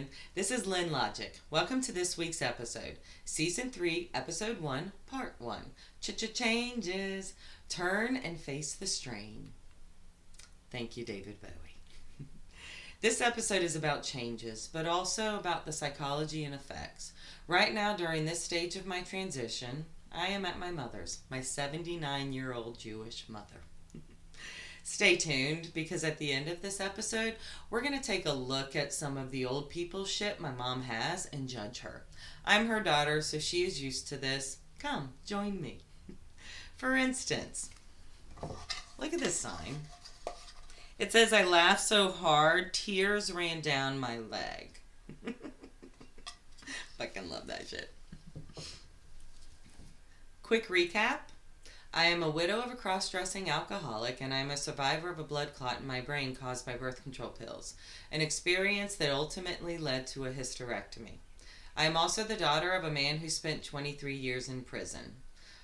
everyone. This is Lynn Logic. Welcome to this week's episode, Season 3, Episode 1, Part 1. Changes. Turn and face the strain. Thank you, David Bowie. This episode is about changes, but also about the psychology and effects. Right now, during this stage of my transition, I am at my mother's, my 79-year-old Jewish mother. Stay tuned, because at the end of this episode, we're going to take a look at some of the old people shit my mom has and judge her. I'm her daughter, so she is used to this. Come, join me. For instance, look at this sign. It says, "I laughed so hard, tears ran down my leg." Fucking love that shit. Quick recap. I am a widow of a cross-dressing alcoholic, and I am a survivor of a blood clot in my brain caused by birth control pills, an experience that ultimately led to a hysterectomy. I am also the daughter of a man who spent 23 years in prison.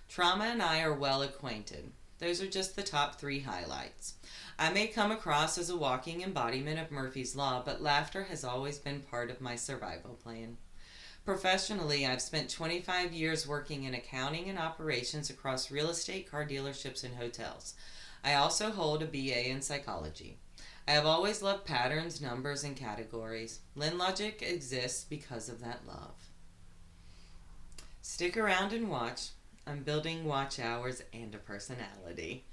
Trauma and I are well acquainted. Those are just the top 3 highlights. I may come across as a walking embodiment of Murphy's Law, but laughter has always been part of my survival plan. Professionally, I've spent 25 years working in accounting and operations across real estate, car dealerships, and hotels. I also hold a BA in psychology. I have always loved patterns, numbers, and categories. Lynn Logic exists because of that love. Stick around and watch. I'm building watch hours and a personality.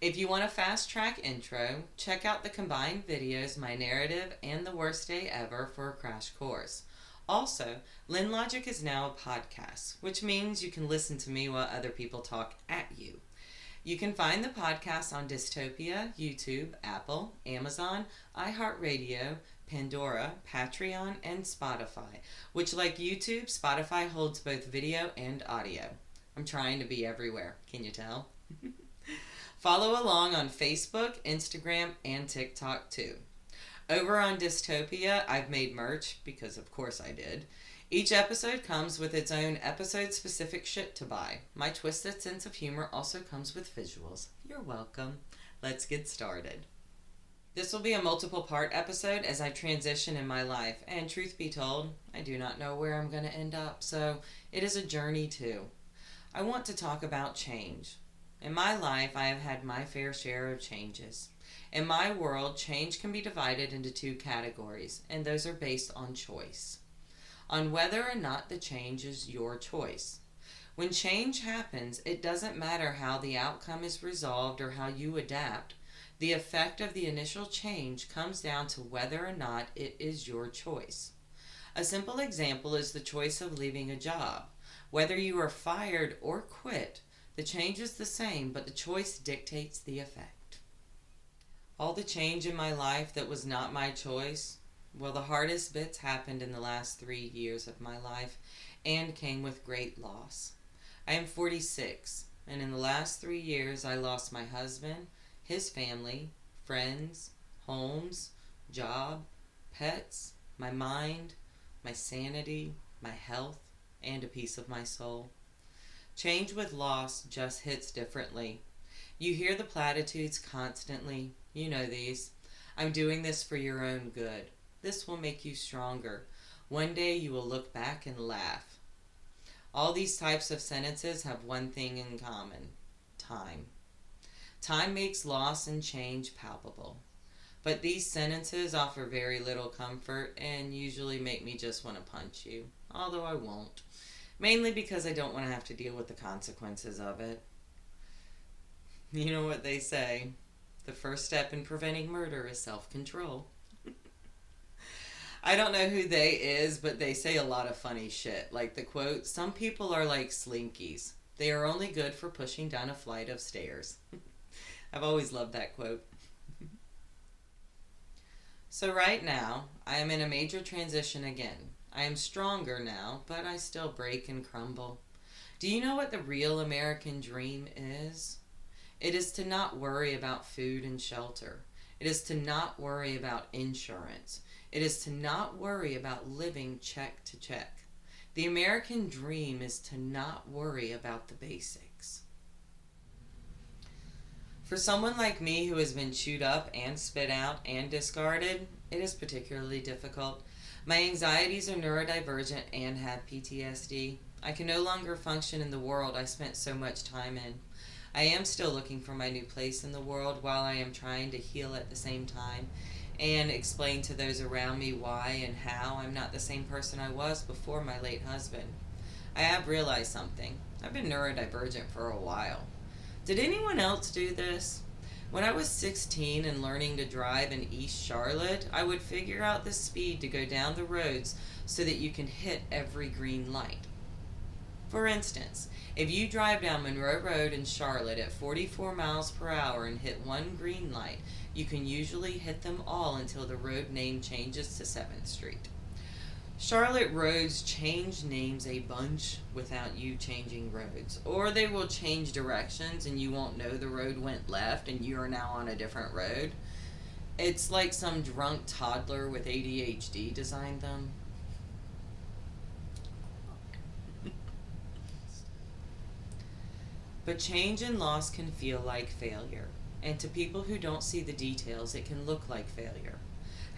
If you want a fast-track intro, check out the combined videos, my narrative, and the worst day ever for a crash course. Also, Lynn Logic is now a podcast, which means you can listen to me while other people talk at you. You can find the podcast on Dystopia, YouTube, Apple, Amazon, iHeartRadio, Pandora, Patreon, and Spotify, which, like YouTube, Spotify holds both video and audio. I'm trying to be everywhere. Can you tell? Follow along on Facebook, Instagram, and TikTok too. Over on Dystopia, I've made merch, because of course I did. Each episode comes with its own episode-specific shit to buy. My twisted sense of humor also comes with visuals. You're welcome. Let's get started. This will be a multiple-part episode as I transition in my life, and truth be told, I do not know where I'm going to end up, so it is a journey too. I want to talk about change. In my life, I have had my fair share of changes. In my world, change can be divided into 2 categories, and those are based on choice. On whether or not the change is your choice. When change happens, it doesn't matter how the outcome is resolved or how you adapt. The effect of the initial change comes down to whether or not it is your choice. A simple example is the choice of leaving a job. Whether you are fired or quit, the change is the same, but the choice dictates the effect. All the change in my life that was not my choice, well, the hardest bits happened in the last 3 years of my life and came with great loss. I am 46, and in the last 3 years I lost my husband, his family, friends, homes, job, pets, my mind, my sanity, my health, and a piece of my soul. Change with loss just hits differently. You hear the platitudes constantly. You know these. I'm doing this for your own good. This will make you stronger. One day you will look back and laugh. All these types of sentences have one thing in common. Time. Time makes loss and change palpable. But these sentences offer very little comfort and usually make me just want to punch you. Although I won't. Mainly because I don't want to have to deal with the consequences of it. You know what they say. The first step in preventing murder is self-control. I don't know who they is, but they say a lot of funny shit. Like the quote, "Some people are like slinkies. They are only good for pushing down a flight of stairs." I've always loved that quote. So right now, I am in a major transition again. I am stronger now, but I still break and crumble. Do you know what the real American dream is? It is to not worry about food and shelter. It is to not worry about insurance. It is to not worry about living check to check. The American dream is to not worry about the basics. For someone like me who has been chewed up and spit out and discarded, it is particularly difficult. My anxieties are neurodivergent and have PTSD. I can no longer function in the world I spent so much time in. I am still looking for my new place in the world while I am trying to heal at the same time and explain to those around me why and how I'm not the same person I was before my late husband. I have realized something. I've been neurodivergent for a while. Did anyone else do this? When I was 16 and learning to drive in East Charlotte, I would figure out the speed to go down the roads so that you can hit every green light. For instance, if you drive down Monroe Road in Charlotte at 44 miles per hour and hit one green light, you can usually hit them all until the road name changes to 7th Street. Charlotte roads change names a bunch without you changing roads. Or they will change directions and you won't know the road went left and you are now on a different road. It's like some drunk toddler with ADHD designed them. But change and loss can feel like failure. And to people who don't see the details, it can look like failure.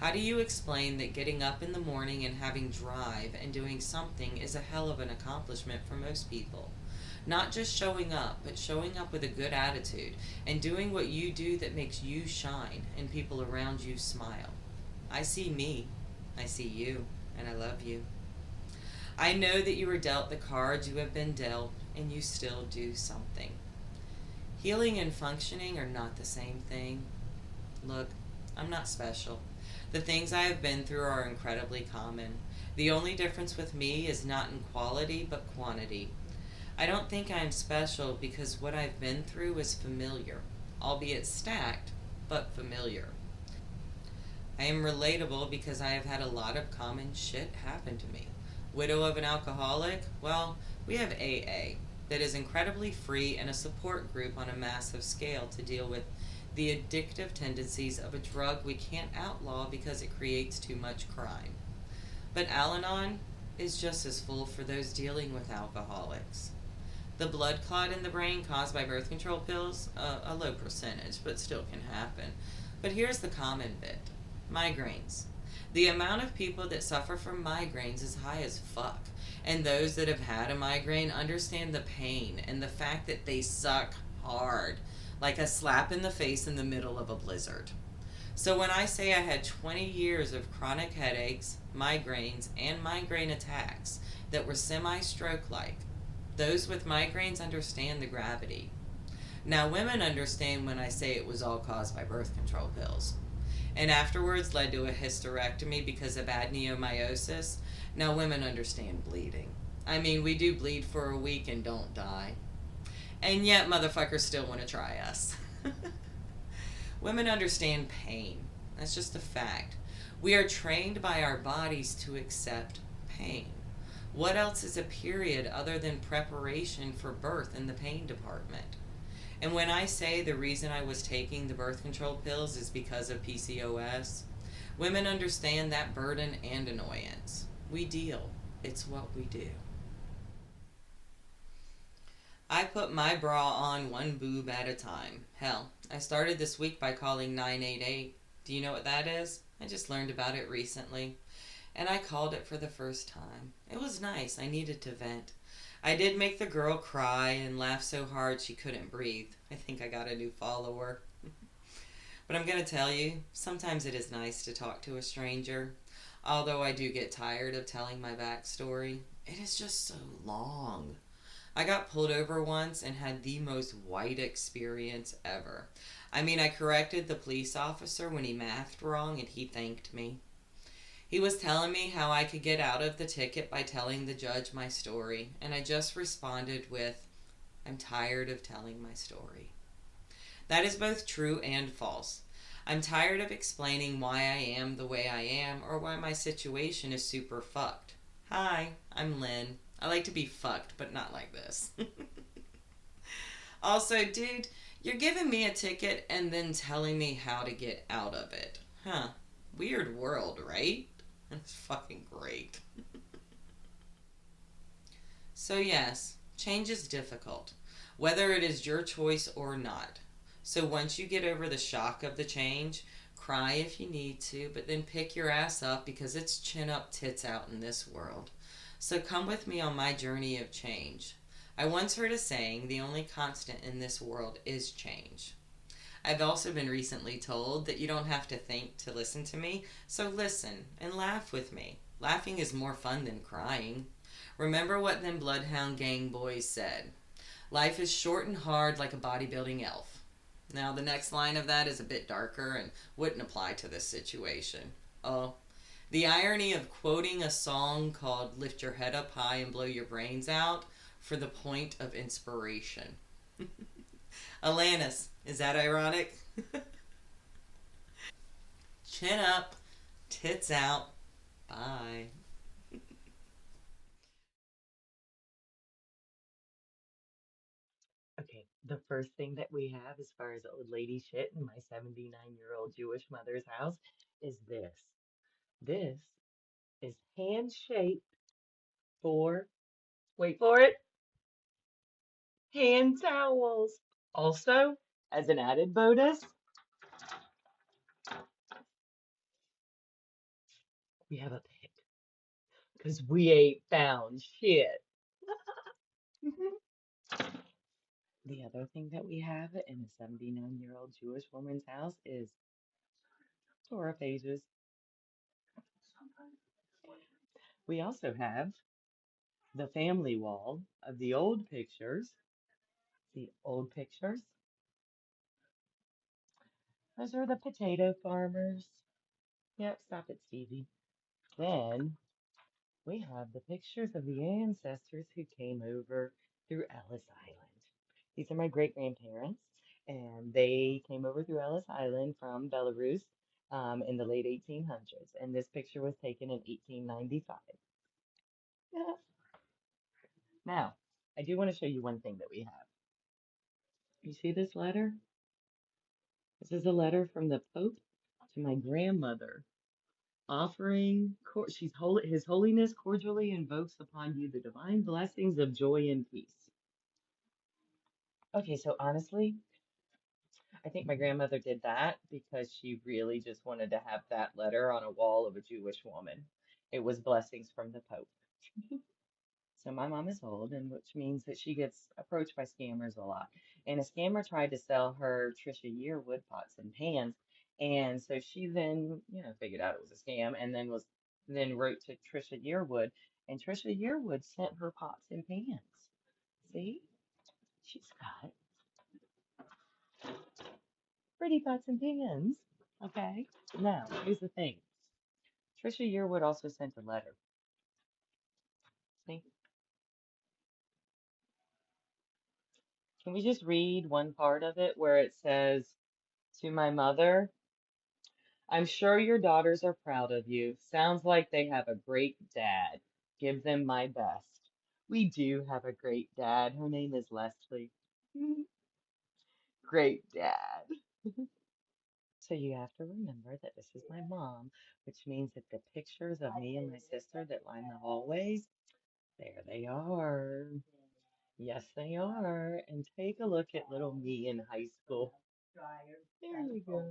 How do you explain that getting up in the morning and having drive and doing something is a hell of an accomplishment for most people? Not just showing up, but showing up with a good attitude and doing what you do that makes you shine and people around you smile. I see me, I see you, and I love you. I know that you were dealt the cards you have been dealt, and you still do something. Healing and functioning are not the same thing. Look, I'm not special. The things I have been through are incredibly common. The only difference with me is not in quality, but quantity. I don't think I am special because what I've been through is familiar, albeit stacked, but familiar. I am relatable because I have had a lot of common shit happen to me. Widow of an alcoholic? Well, we have AA that is incredibly free and a support group on a massive scale to deal with the addictive tendencies of a drug we can't outlaw because it creates too much crime. But Al-Anon is just as full for those dealing with alcoholics. The blood clot in the brain caused by birth control pills, a low percentage, but still can happen. But here's the common bit. Migraines. The amount of people that suffer from migraines is high as fuck. And those that have had a migraine understand the pain and the fact that they suck hard, like a slap in the face in the middle of a blizzard. So when I say I had 20 years of chronic headaches, migraines, and migraine attacks that were semi-stroke-like, those with migraines understand the gravity. Now women understand when I say it was all caused by birth control pills. And afterwards led to a hysterectomy because of adenomyosis. Now women understand bleeding. I mean, we do bleed for a week and don't die. And yet motherfuckers still want to try us. Women understand pain. That's just a fact. We are trained by our bodies to accept pain. What else is a period other than preparation for birth in the pain department? And when I say the reason I was taking the birth control pills is because of PCOS, women understand that burden and annoyance. We deal. It's what we do. I put my bra on one boob at a time. Hell, I started this week by calling 988. Do you know what that is? I just learned about it recently. And I called it for the first time. It was nice. I needed to vent. I did make the girl cry and laugh so hard she couldn't breathe. I think I got a new follower. But I'm going to tell you, sometimes it is nice to talk to a stranger. Although I do get tired of telling my backstory. It is just so long. I got pulled over once and had the most white experience ever. I mean, I corrected the police officer when he mathed wrong and he thanked me. He was telling me how I could get out of the ticket by telling the judge my story, and I just responded with, I'm tired of telling my story. That is both true and false. I'm tired of explaining why I am the way I am or why my situation is super fucked. Hi, I'm Lynn. I like to be fucked, but not like this. Also, dude, you're giving me a ticket and then telling me how to get out of it. Huh. Weird world, right? That's fucking great. So yes, change is difficult, whether it is your choice or not. So once you get over the shock of the change, Cry if you need to, but then pick your ass up because it's chin up, tits out in this world. So come with me on my journey of change. I once heard a saying, the only constant in this world is change. I've also been recently told that you don't have to think to listen to me, so listen and laugh with me. Laughing is more fun than crying. Remember what them Bloodhound Gang boys said. Life is short and hard like a bodybuilding elf. Now, the next line of that is a bit darker and wouldn't apply to this situation. Oh, the irony of quoting a song called Lift Your Head Up High and Blow Your Brains Out for the point of inspiration. Alanis, is that ironic? Chin up, tits out, bye. Okay, the first thing that we have as far as old lady shit in my 79-year-old Jewish mother's house is this. This is hand-shaped for, wait for it, hand towels. Also, as an added bonus, we have a pick because we ain't found shit. The other thing that we have in a 79-year-old Jewish woman's house is Torah pages. We also have the family wall of the old pictures. The old pictures. Those are the potato farmers. Yep, stop it, Stevie. Then we have the pictures of the ancestors who came over through Ellis Island. These are my great grandparents, and they came over through Ellis Island from Belarus in the late 1800s. And this picture was taken in 1895. Yeah. Now, I do want to show you one thing that we have. You see this letter? This is a letter from the Pope to my grandmother offering, His Holiness cordially invokes upon you the divine blessings of joy and peace. Okay, so honestly, I think my grandmother did that because she really just wanted to have that letter on a wall of a Jewish woman. It was blessings from the Pope. So my mom is old, and which means that she gets approached by scammers a lot. And a scammer tried to sell her Trisha Yearwood pots and pans, and so she then, figured out it was a scam, and then wrote to Trisha Yearwood, and Trisha Yearwood sent her pots and pans. See, she's got pretty pots and pans. Okay, now here's the thing. Trisha Yearwood also sent a letter. See, can we just read one part of it where it says, "To my mother. I'm sure your daughters are proud of you. Sounds like they have a great dad. Give them my best." We do have a great dad. Her name is Leslie. Great dad. So you have to remember that this is my mom, which means that the pictures of me and my sister that line the hallways, there they are. Yes, they are. And take a look at little me in high school. There you go.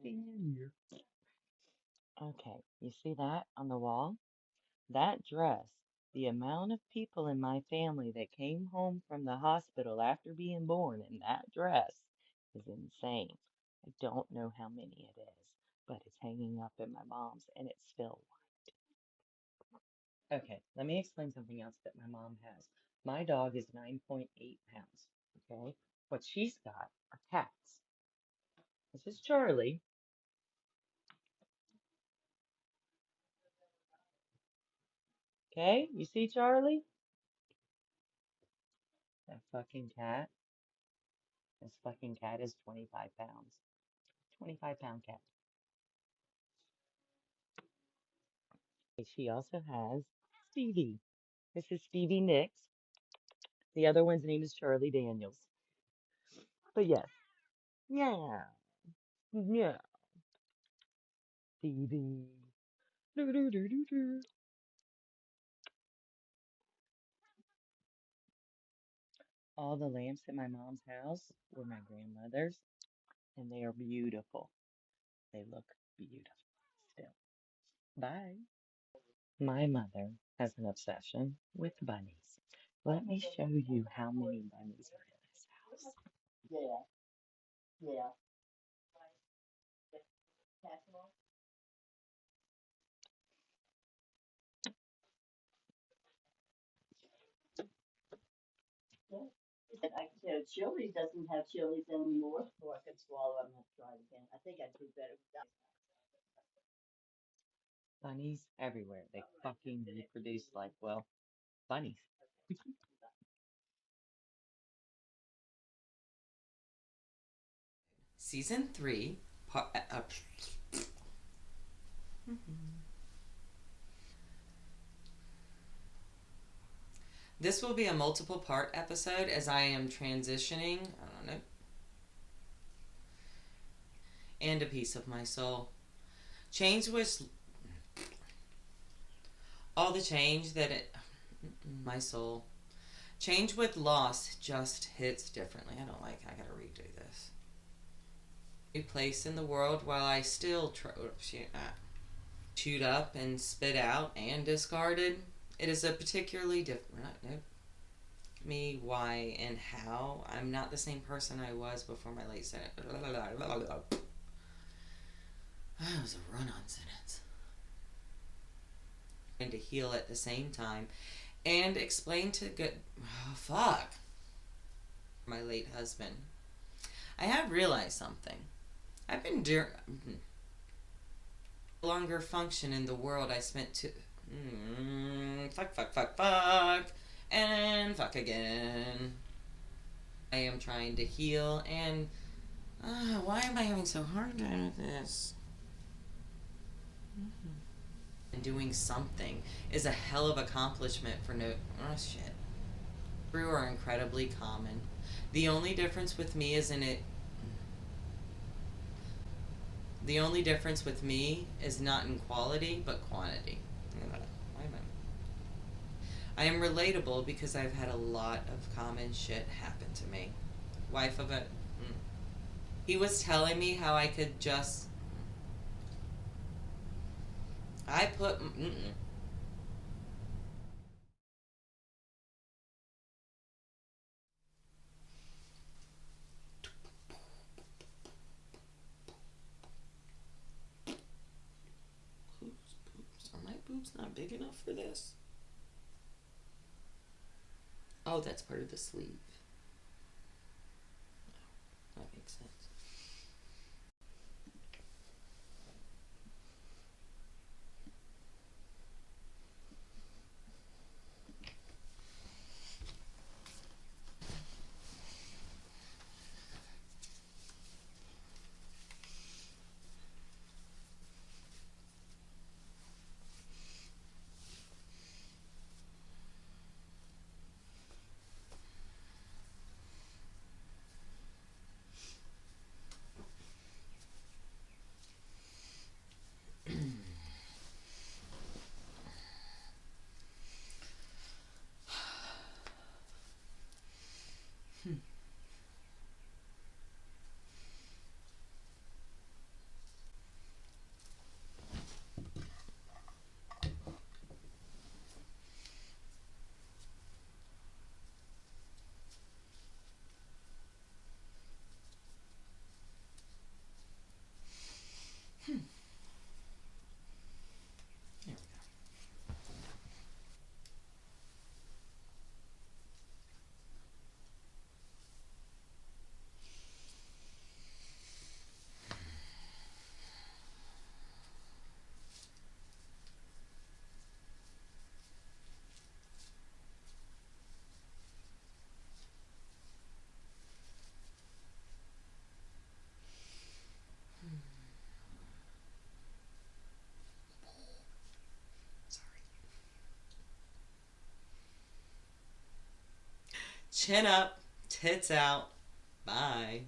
Stand here. Okay, you see that on the wall? That dress, the amount of people in my family that came home from the hospital after being born in that dress is insane. I don't know how many it is, but it's hanging up in my mom's and it's still. Okay, let me explain something else that my mom has. My dog is 9.8 pounds, okay? What she's got are cats. This is Charlie. Okay, you see Charlie? That fucking cat. This fucking cat is 25 pounds. 25-pound cat. She also has Stevie. This is Stevie Nicks. The other one's name is Charlie Daniels. But yes, yeah, yeah, Stevie. Do, do, do, do, do. All the lamps in my mom's house were my grandmother's, and they are beautiful. They look beautiful still. Bye. My mother has an obsession with bunnies. Let me show you how many bunnies are in this house. Bunnies everywhere. They fucking reproduce like, well, bunnies. Season 3, this will be a multiple part episode as I am transitioning, I don't know, and a piece of my soul. Change was all the change that my soul. Change with loss just hits differently. I gotta redo this. New place in the world while I still chewed up and spit out and discarded. It is a particularly different me, why, and how. I'm not the same person I was before my late sentence. That was a run-on sentence. And to heal at the same time and explain to my late husband. I have realized something. I've been longer function in the world I spent to fuck and fuck again. I am trying to heal and why am I having so hard time with this? And doing something is a hell of accomplishment for no shit. Brew are incredibly common. The only difference with me is in it. The only difference with me is not in quality but quantity. I am relatable because I've had a lot of common shit happen to me. Wife of a. He was telling me how I could just. I put. Oops. Are my boobs not big enough for this? Oh, that's part of the sleeve. That makes sense. There we go. Sorry. Chin up, tits out. Bye.